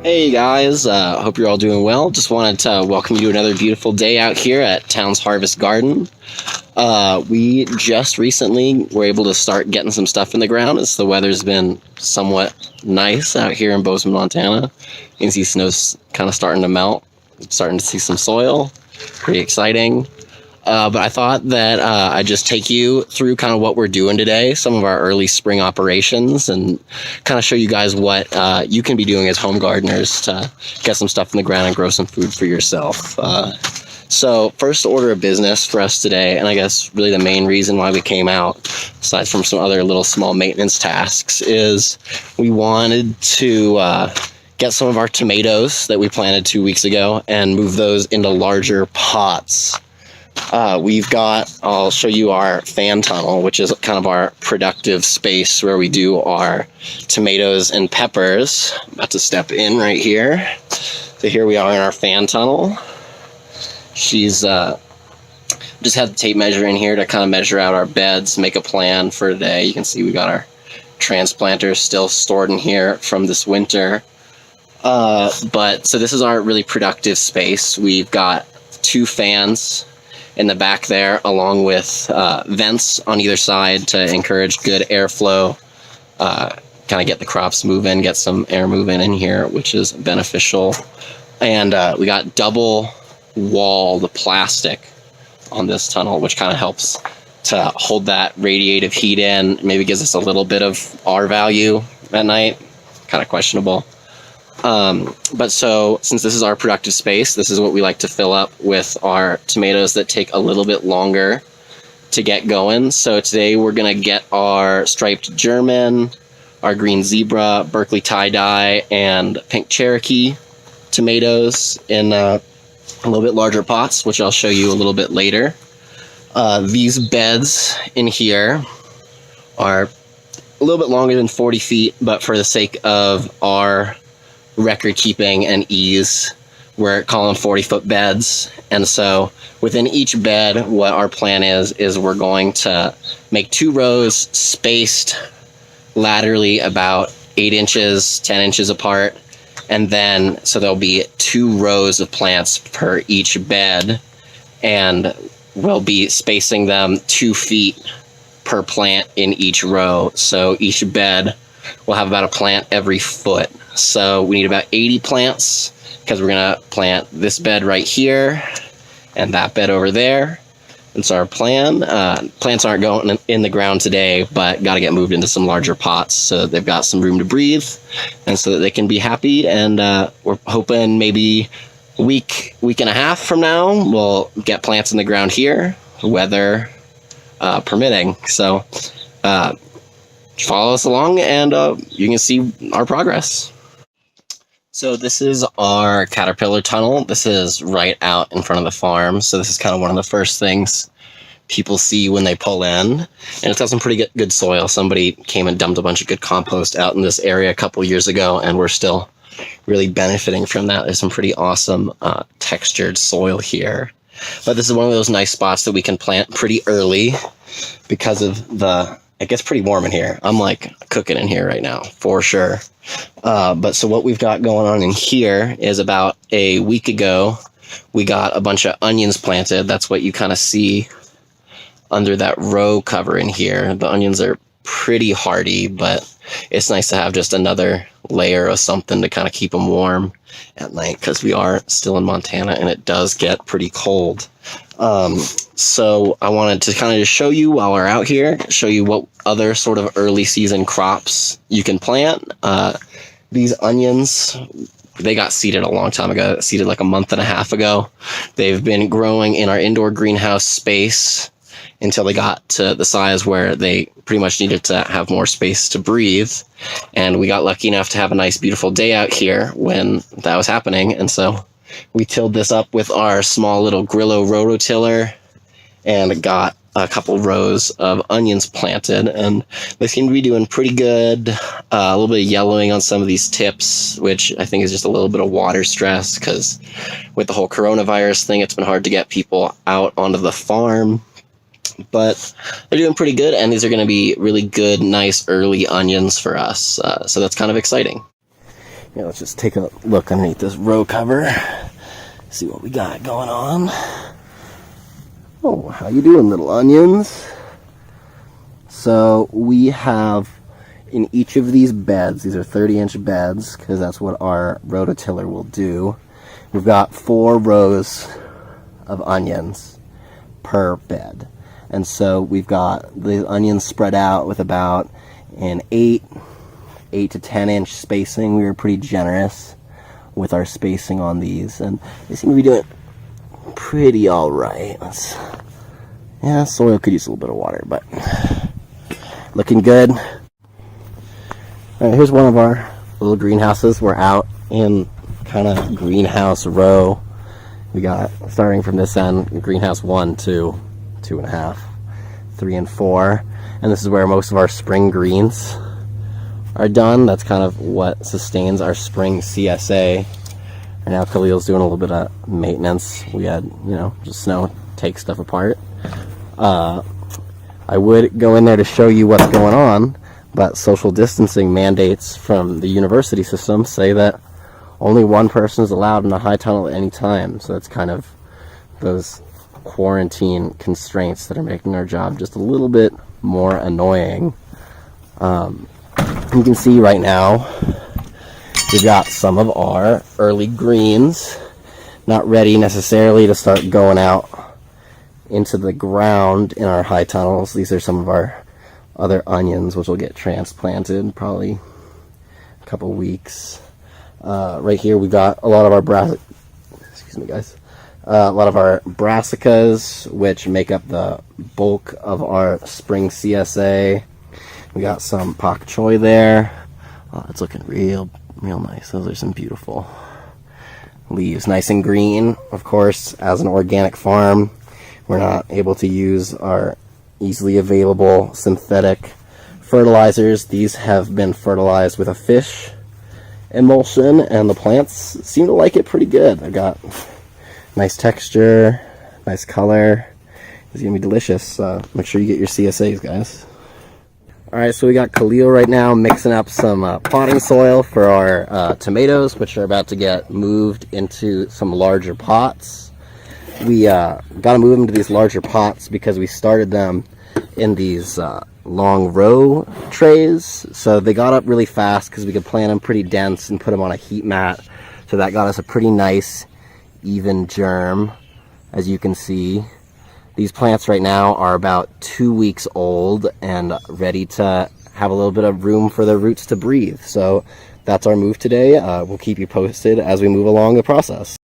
Hey guys, hope you're all doing well. Just wanted to welcome you to another beautiful day out here at Town's Harvest Garden. We just recently were able to start getting some stuff in the ground as the weather's been somewhat nice out here in Bozeman, Montana. You can see snow's kind of starting to melt, starting to see some soil. Pretty exciting. But I thought that I'd just take you through kind of what we're doing today, some of our early spring operations, and kind of show you guys what you can be doing as home gardeners to get some stuff in the ground and grow some food for yourself. So first order of business for us today, and I guess really the main reason why we came out, aside from some other little small maintenance tasks, is we wanted to get some of our tomatoes that we planted 2 weeks ago and move those into larger pots. I'll show you our fan tunnel, which is kind of our productive space where we do our tomatoes and peppers. I'm about to step in right here. So here we are in our fan tunnel. She's just had the tape measure in here to kind of measure out our beds, make a plan for today. You can see we got our transplanters still stored in here from this winter. So this is our really productive space. We've got 2 fans in the back there, along with vents on either side to encourage good airflow, kind of get the crops moving, get some air moving in here, which is beneficial. And we got double walled plastic on this tunnel, which kind of helps to hold that radiative heat in, maybe gives us a little bit of R value at night, kind of questionable. But so since this is our productive space, this is what we like to fill up with our tomatoes that take a little bit longer to get going. So today we're going to get our striped German, our green zebra, Berkeley tie-dye, and pink Cherokee tomatoes in a little bit larger pots, which I'll show you a little bit later. These beds in here are a little bit longer than 40 feet, but for the sake of our record keeping and ease, we're calling 40-foot beds. And so within each bed, what our plan is we're going to make 2 rows spaced laterally about 8 inches, 10 inches apart. And then, so there'll be 2 rows of plants per each bed, and we'll be spacing them 2 feet per plant in each row. So each bed will have about a plant every foot. So we need about 80 plants because we're going to plant this bed right here and that bed over there. That's our plan. Plants aren't going in the ground today, but got to get moved into some larger pots so they've got some room to breathe and so that they can be happy. And we're hoping maybe a week and a half from now, we'll get plants in the ground here, weather permitting. So follow us along and you can see our progress. So this is our caterpillar tunnel. This is right out in front of the farm. So this is kind of one of the first things people see when they pull in. And it's got some pretty good soil. Somebody came and dumped a bunch of good compost out in this area a couple years ago, and we're still really benefiting from that. There's some pretty awesome textured soil here. But this is one of those nice spots that we can plant pretty early because of it gets pretty warm in here. I'm like cooking in here right now, for sure. But so what we've got going on in here is about a week ago, we got a bunch of onions planted. That's what you kind of see under that row cover in here. The onions are pretty hardy, but it's nice to have just another layer of something to kind of keep them warm at night because we are still in Montana and it does get pretty cold. So I wanted to kind of just show you while we're out here, show you what other sort of early season crops you can plant. These onions, they got seeded a long time ago, seeded like a month and a half ago. They've been growing in our indoor greenhouse space until they got to the size where they pretty much needed to have more space to breathe. And we got lucky enough to have a nice, beautiful day out here when that was happening. And so we tilled this up with our small little Grillo rototiller and got a couple rows of onions planted, and they seem to be doing pretty good. A little bit of yellowing on some of these tips, which I think is just a little bit of water stress because with the whole coronavirus thing, it's been hard to get people out onto the farm. But they're doing pretty good, and these are going to be really good, nice early onions for us. So that's kind of exciting. Yeah, let's just take a look underneath this row cover. See what we got going on. Oh, how you doing, little onions? So we have in each of these beds, these are 30-inch beds because that's what our rototiller will do. We've got 4 rows of onions per bed. And so we've got the onions spread out with about an 8 to 10-inch spacing. We were pretty generous with our spacing on these, and they seem to be doing pretty all right. Yeah, soil could use a little bit of water, but looking good. All right, here's one of our little greenhouses. We're out in kind of greenhouse row. We got, starting from this end, greenhouse 1, 2, 2.5, 3, and 4. And this is where most of our spring greens are done. That's kind of what sustains our spring CSA. And now Khalil's doing a little bit of maintenance. We had, just snow, take stuff apart. I would go in there to show you what's going on, but social distancing mandates from the university system say that only one person is allowed in a high tunnel at any time. So that's kind of those quarantine constraints that are making our job just a little bit more annoying. You can see right now we've got some of our early greens, not ready necessarily to start going out into the ground in our high tunnels. These are some of our other onions, which will get transplanted probably a couple weeks. Right here we've got a lot of our a lot of our brassicas, which make up the bulk of our spring CSA. We got some pak choi there. Oh, it's looking real nice. Those are some beautiful leaves, nice and green. Of course, as an organic farm, we're not able to use our easily available synthetic fertilizers. These have been fertilized with a fish emulsion, and the plants seem to like it pretty good. I got nice texture, nice color. It's gonna be delicious. Make sure you get your CSAs, guys. Alright, so we got Khalil right now mixing up some potting soil for our tomatoes, which are about to get moved into some larger pots. We got to move them to these larger pots because we started them in these long row trays. So they got up really fast because we could plant them pretty dense and put them on a heat mat. So that got us a pretty nice, even germ, as you can see. These plants right now are about 2 weeks old and ready to have a little bit of room for their roots to breathe. So that's our move today. We'll keep you posted as we move along the process.